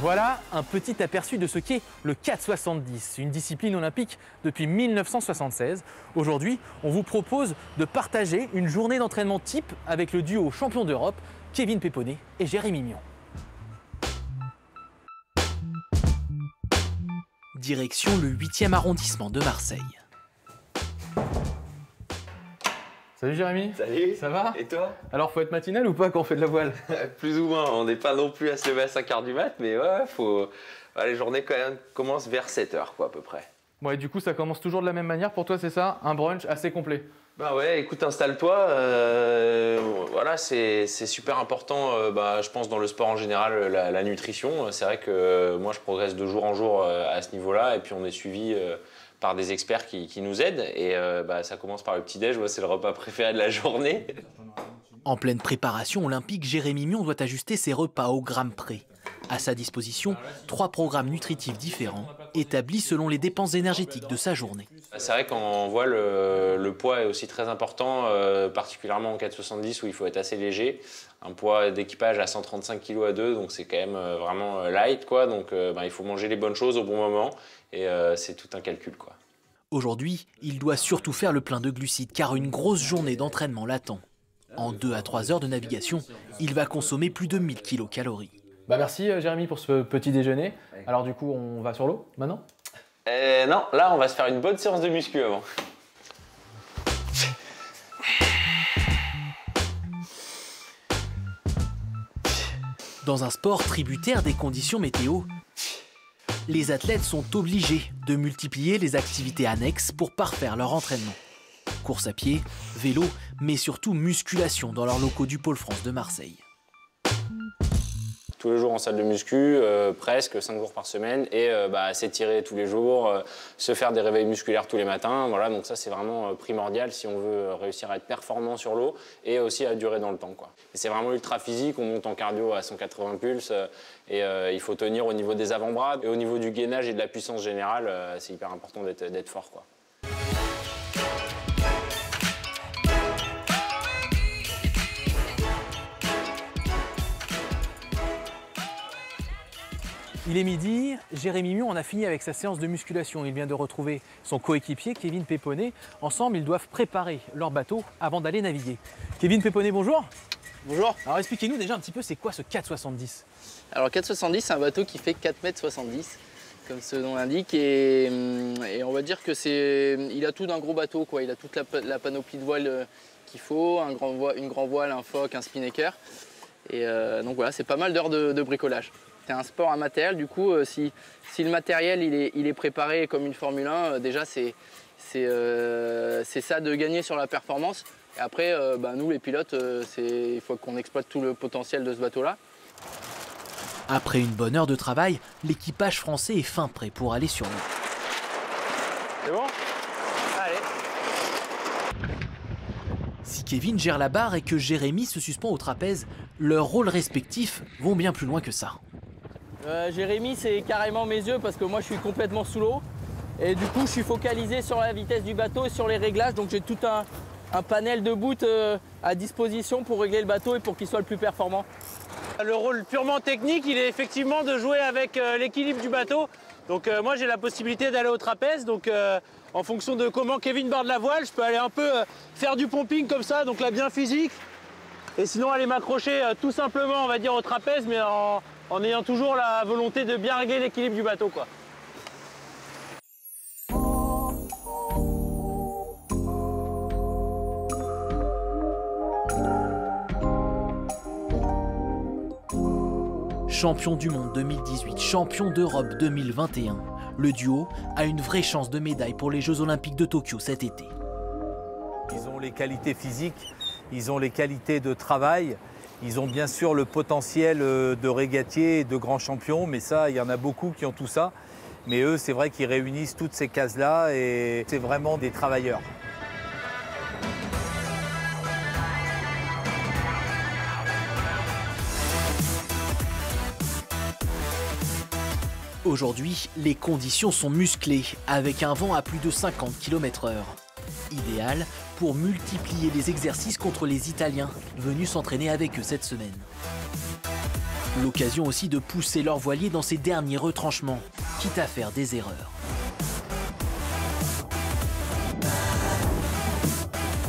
Voilà un petit aperçu de ce qu'est le 4,70, une discipline olympique depuis 1976. Aujourd'hui, on vous propose de partager une journée d'entraînement type avec le duo champion d'Europe, Kevin Péponnet et Jérémy Mion. Direction le 8e arrondissement de Marseille. Salut Jérémy. Salut. Ça va? Et toi? Alors, faut être matinal ou pas quand on fait de la voile? Plus ou moins, on n'est pas non plus à se lever à 5 h du mat, mais ouais, les journées quand même commencent vers 7 h quoi, à peu près. Ouais, du coup, ça commence toujours de la même manière pour toi, c'est ça? Un brunch assez complet? Bah ouais, écoute, installe-toi. Voilà, c'est super important, je pense, dans le sport en général, la nutrition. C'est vrai que moi, je progresse de jour en jour à ce niveau-là, et puis on est suivi par des experts qui nous aident. Et ça commence par le petit-déj, c'est le repas préféré de la journée. En pleine préparation olympique, Jérémy Mion doit ajuster ses repas au gramme près. À sa disposition, 3 programmes nutritifs différents, établis selon les dépenses énergétiques de sa journée. C'est vrai qu'en voile, le poids est aussi très important, particulièrement en 4,70 où il faut être assez léger. Un poids d'équipage à 135 kg à 2, donc c'est quand même vraiment light, quoi. Donc il faut manger les bonnes choses au bon moment et c'est tout un calcul, quoi. Aujourd'hui, il doit surtout faire le plein de glucides car une grosse journée d'entraînement l'attend. En 2 à 3 heures de navigation, il va consommer plus de 1000 kcal. Merci Jérémy pour ce petit déjeuner. Alors du coup, on va sur l'eau maintenant? Non, là on va se faire une bonne séance de muscu avant. Dans un sport tributaire des conditions météo, les athlètes sont obligés de multiplier les activités annexes pour parfaire leur entraînement. Course à pied, vélo, mais surtout musculation dans leurs locaux du Pôle France de Marseille. Tous les jours en salle de muscu, presque 5 jours par semaine, et s'étirer tous les jours, se faire des réveils musculaires tous les matins. Voilà, donc ça c'est vraiment primordial si on veut réussir à être performant sur l'eau et aussi à durer dans le temps, quoi. C'est vraiment ultra physique, on monte en cardio à 180 pulses et il faut tenir au niveau des avant-bras. Et au niveau du gainage et de la puissance générale, c'est hyper important d'être fort, quoi. Il est midi, Jérémy Mion en a fini avec sa séance de musculation. Il vient de retrouver son coéquipier Kevin Péponnet. Ensemble, ils doivent préparer leur bateau avant d'aller naviguer. Kevin Péponnet, bonjour. Bonjour. Alors expliquez-nous déjà un petit peu, c'est quoi ce 4,70? Alors 4,70, c'est un bateau qui fait 4,70 m, comme ce nom l'indique. Et on va dire que il a tout d'un gros bateau, quoi. Il a toute la panoplie de voiles qu'il faut, une grand voile, un foc, un spinnaker. Et donc voilà, c'est pas mal d'heures de bricolage. C'est un sport immatériel, du coup, si le matériel il est préparé comme une Formule 1, déjà c'est ça de gagner sur la performance. Et après, nous les pilotes, il faut qu'on exploite tout le potentiel de ce bateau-là. Après une bonne heure de travail, l'équipage français est fin prêt pour aller sur l'eau. C'est bon? Allez. Si Kevin gère la barre et que Jérémy se suspend au trapèze, leurs rôles respectifs vont bien plus loin que ça. Jérémy, c'est carrément mes yeux parce que moi je suis complètement sous l'eau et du coup je suis focalisé sur la vitesse du bateau et sur les réglages, donc j'ai tout un panel de boot à disposition pour régler le bateau et pour qu'il soit le plus performant. Le rôle purement technique, il est effectivement de jouer avec l'équilibre du bateau. Donc moi j'ai la possibilité d'aller au trapèze, donc en fonction de comment Kevin borde la voile, je peux aller un peu faire du pumping comme ça, donc là bien physique. Et sinon aller m'accrocher tout simplement, on va dire, au trapèze, mais en ayant toujours la volonté de bien régler l'équilibre du bateau, quoi. Champion du monde 2018, champion d'Europe 2021, le duo a une vraie chance de médaille pour les Jeux Olympiques de Tokyo cet été. Ils ont les qualités physiques, ils ont les qualités de travail. Ils ont bien sûr le potentiel de régatiers et de grands champions, mais ça, il y en a beaucoup qui ont tout ça. Mais eux, c'est vrai qu'ils réunissent toutes ces cases-là et c'est vraiment des travailleurs. Aujourd'hui, les conditions sont musclées, avec un vent à plus de 50 km/h. Idéal pour multiplier les exercices contre les Italiens, venus s'entraîner avec eux cette semaine. L'occasion aussi de pousser leur voilier dans ses derniers retranchements, quitte à faire des erreurs.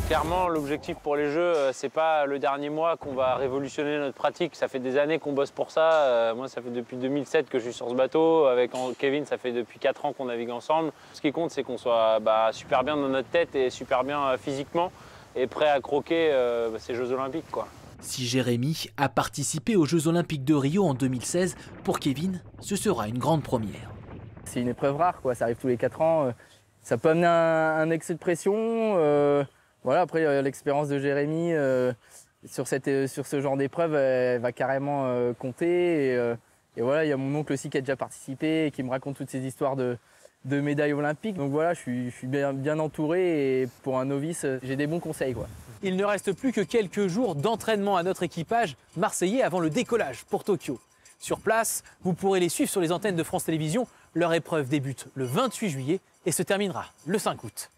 Clairement, l'objectif pour les Jeux, c'est pas le dernier mois qu'on va révolutionner notre pratique. Ça fait des années qu'on bosse pour ça. Moi, ça fait depuis 2007 que je suis sur ce bateau. Avec Kevin, ça fait depuis 4 ans qu'on navigue ensemble. Ce qui compte, c'est qu'on soit super bien dans notre tête et super bien physiquement et prêt à croquer ces Jeux Olympiques, quoi. Si Jérémy a participé aux Jeux Olympiques de Rio en 2016, pour Kevin, ce sera une grande première. C'est une épreuve rare, quoi. Ça arrive tous les 4 ans. Ça peut amener un excès de pression. Voilà, après, l'expérience de Jérémy sur ce genre d'épreuve, elle va carrément compter. Et voilà, il y a mon oncle aussi qui a déjà participé et qui me raconte toutes ces histoires de médailles olympiques. Donc voilà, je suis bien entouré et pour un novice, j'ai des bons conseils, quoi. Il ne reste plus que quelques jours d'entraînement à notre équipage marseillais avant le décollage pour Tokyo. Sur place, vous pourrez les suivre sur les antennes de France Télévisions. Leur épreuve débute le 28 juillet et se terminera le 5 août.